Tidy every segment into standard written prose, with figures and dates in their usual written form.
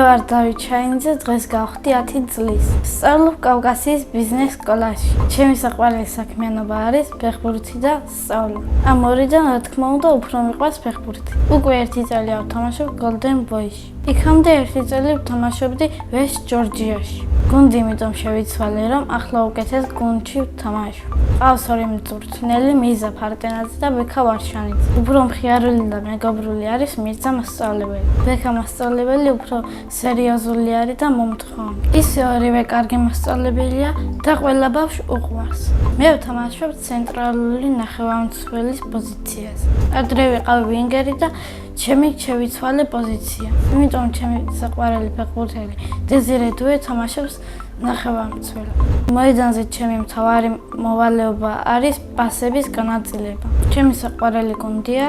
ვარ დავით ჩაინიძე, დღეს გავხდი 10 წლის. სწავლობ კავკასიის ბიზნეს სკოლაში. ჩემი საყვარელი საქმიანობა არის ფეხბურთი და სწავლა. ამ ორიდან, რა თქმა უნდა, უფრო მიყვარს ფეხბურთი. უკვე 1 წელია ვთამაშობ Golden Boy-ში. იქამდე 1 წელი ვთამაშობდი West Georgia-ში. გუნდი იმიტომ შევიცვალე, რომ ახლა უკეთეს გუნდში ვთამაშობ. ყავს 2 მწვრთნელი, მიზა ფარტენაძე და ბექა ვარშანიძე. უფრო მხიარული და მეგობრული არის მირზა მასწავლებელი. ბექა მასწავლებელი უფრო სერიოზული არის და მომთხოვნი. ისე ორივე კარგი მასწავლებელია და ყველა ბავშვს უყვარს. მე ვთამაშობ ცენტრალური ნახევარმცველის პოზიციაზე. ადრე ვიყავ ვინგერი და ჩემი შევიცვალე პოზიცია. იმიტომ ჩემი საყვარელი ფეხბურთელი დეზირე დუე თამაშობს ნახევარმცველად. მოედანზე ჩემი მთავარი მოვალეობა არის პასების განაწილება. ჩემი საყვარელი გუნდია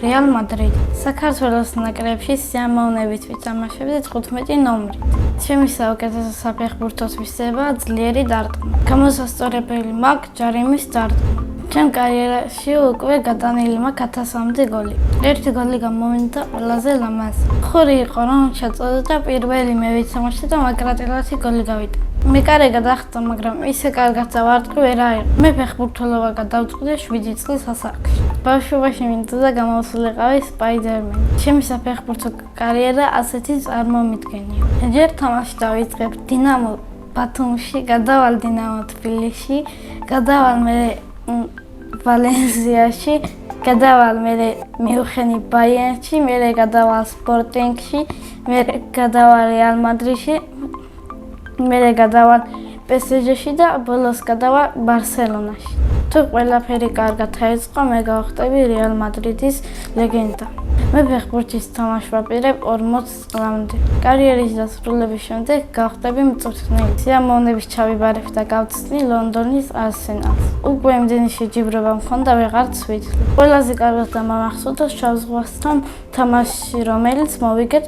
Real Madrid. საქართველოს ნაკრებში სიამოვნებით ვითამაშებდი 15 ნომრით. ჩემი საუკეთესო საფეხბურთო თვისება ძლიერი დარტყმა. გამოსასწორებელი მაქვს ჯარიმის დარტყმა. ჩემ კარიერაში უკვე გადანილი მაქვს 1000-მდე გოლი. ერთი გოლი გამოვიდა ყველაზე ლამაზი. ხური იყო რომ შეწოდდა პირველი მე ვითამაშე და მაგრატილათი გოლი გავიტანე. მე კარე გადახტა, მაგრამ ისე კარგად დავარტყი ვერ აიღო. მე ფეხბურთელობა გადავწყვიტე 7 წლის ასაკში. ბავშვობაში მინდოდა გამოსულიყავი სპაიდერმენი. ჩემი საფეხბურთო კარიერა ასეთი წარმომიდგენია. ჯერ თამაში დავიწყებ დინამო ბათუმში, გადავალ დინამო თბილისში, გადავალ მე ვალენსიაში, გადავალ მე მიუნხენი ბაიერნში, მე გადავალ სპორტინგში, მე გადავალ რეალ მადრიდში, მე გადავალ PSG-ში და ბოლოს გადავალ ბარსელონაში. თუ ყველაფერი კარგად დაიწყო, მე გავხდები რეალ მადრიდის ლეგენდა. მე ფეხბურთის თამაშს ვაპირებ 40 წლამდე. კარიერის დასრულების შემდეგ გავხდები მწვრთნელი. სიამოვნებით ჩავიბარებ და გავწვდი ლონდონის არსენალს. უკვე იმდენი შეჯიბრება მქონდა, ვეღარც ვიცი. ყველაზე კარგად დამამახსოვრდა შავ ზღვასთან თამაში, რომელიც მოვიგეთ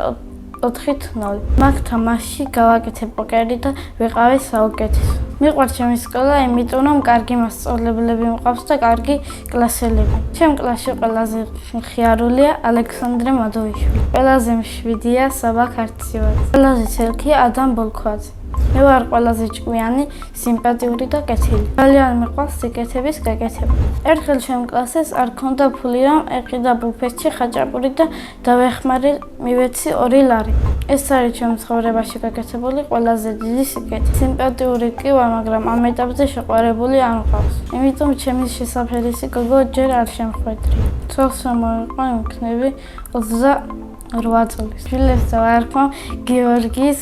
4-0. მაგ თამაშში გავაკეთე პოკერი და ვიყავი საუკეთესო. მიყვარს ჩემი სკოლა, იმიტომ რომ კარგი მასწავლებლები მყავს და კარგი კლასელები. ჩემ კლასში ყველაზე მხიარულია ალექსანდრე მადოვიშვილი. ყველაზე მშვიდია საბა ქართიძე. ყველაზე ცელქია ადამ ბოლქვაძე. მე ვარ ყველაზე ჭკვიანი, სიმპათიური და კეთილი. ძალიან მიყვარს სიკეთების გაკეთება. ერთხელ ჩემ კლასეს არ ქონდა ფული, რომ ეყიდა ბუფეტში ხაჭაპური და დავეხმარე მივეცი 2 ლარი. ეს არის ჩემ ცხოვრებაში გაკეთებული ყველაზე დიდი სიკეთე. სიმპათიური კი ვარ, მაგრამ ამ ეტაპზე შეყვარებული არ მყავს. იმიტომ ჩემი შესაფერისი გოგო ჯერ არ შემხვედრია. ცოლს მომიყვა იმქნები 28 წლის. შვილებს დავარქვამ გიორგის,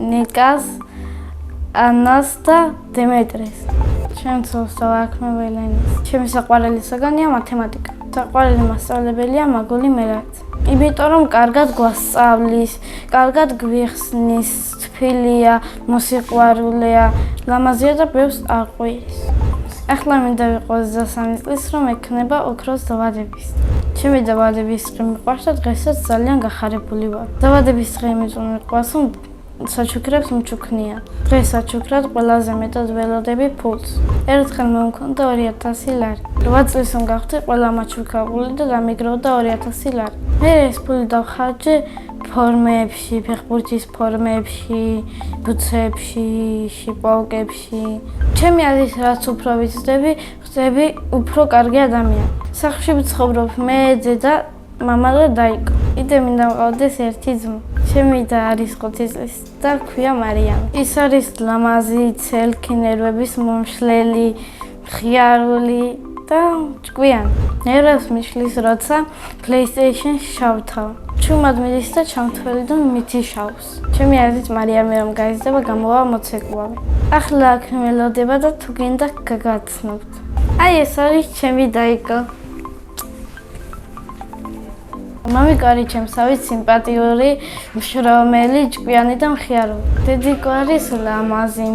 ნიკას, ანას და დემეტრეს. ჩემ ცოლს დავარქვამ ელენეს. ჩემი საყვარელი საგანია მათემატიკა. საყვარელი მასწავლებელია მაგული მელაძე. იმიტომ რომ კარგად გვასწავლის, კარგად გვიხსნის, თბილია, მოსიყვარულეა, ლამაზია და ბევრს აყვირის. ახლა მინდა ვიყო 23 წლის, რომ ექნება ოქროს დაბადების. ჩემი დაბადების დღე მიყვარს და დღესაც ძალიან გახარებული ვარ. დაბადების დღე იმიტომ მიყვარს, რომ საჩუქრებს მჩუქნია. დღეს საჩუქრად ყველაზე მეტად ველოდები ფულს. ერთხელ მე მქონდა 2000 ლარი. 8 წლის რომ გავხდი, ყველა მაჩუქებული და დამიგროვდა 2000 ლარი. მე ეს ფული დავხარჯე ფორმებში, ფეხბურთის ფორმებში, ბუცებში, შიპაუკებში. ჩემი აზრით, რაც უფრო ვიცდები, ხდები უფრო კარგი ადამიანი. სახლში ვცხოვრობ მე, დედა, მამა და დაიკო. იდე მინდა მყავდეს ერთი ძმა. ჩემი და არის 5 წლის და ქვია მარიამი. ის არის ლამაზი, ცელქი, ნერვების მომშლელი, მხიარული და ჭკვიანი. ნერვებს მიშლის, როცა PlayStation-ში შავთავ. ჩუმად მიდის და ჩამთვლელი და მითიშავს. ჩემი აზრით მარიამი რომ გაიზრდება, გამოვა მოცეკვავი. ახლა აქ მელოდება და თუ გინდა გაგაცნობთ. აი ეს არის ჩემი დაიკო. მამიკარი ჩემსავით სიმპათიური, მშრომელი, ჭკვიანი და მხიარული. დედიკო არის ლამაზი,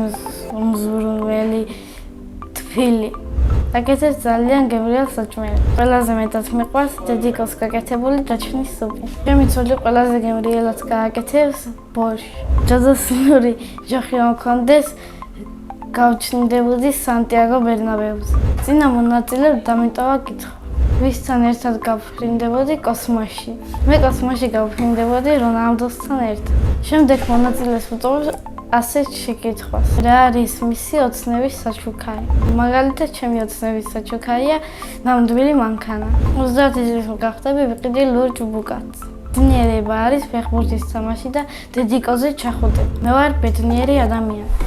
მზურველი, თბილი. აკეთებს ძალიან გემრიელ საჭმელს. ყველაზე მეტად მიყვარს დედიკოს გაკეთებული დაჩვენის სუპი. ჩემი ცოლი ყველაზე გემრიელად გააკეთებს ბორშს. ჯადოსნური ჯოხი მქონდეს, გავჩნდებოდი სანტიაგო ბერნაბეუზე. წინა მონაწილედ დამიტოვა კითხვა. ვისთან ერთად გავფრინდებოდი კოსმოსში. მე კოსმოსში გავფრინდებოდი რონალდოსთან ერთად. შემდეგ მონაწილეს ვუწევ ასეთ შეკითხვას. რა არის მისი ოცნების საჩუქარი? მაგალითად, ჩემი ოცნების საჩუქარია ნამდვილი მანქანა. 30 წლის ვგახტები ვიყიდი ლურჯ ბუკატს. ბედნიერება არის ფეხბურთის თამაში და დედიკოზე ჩახუტება. მე ვარ ბედნიერი ადამიანი.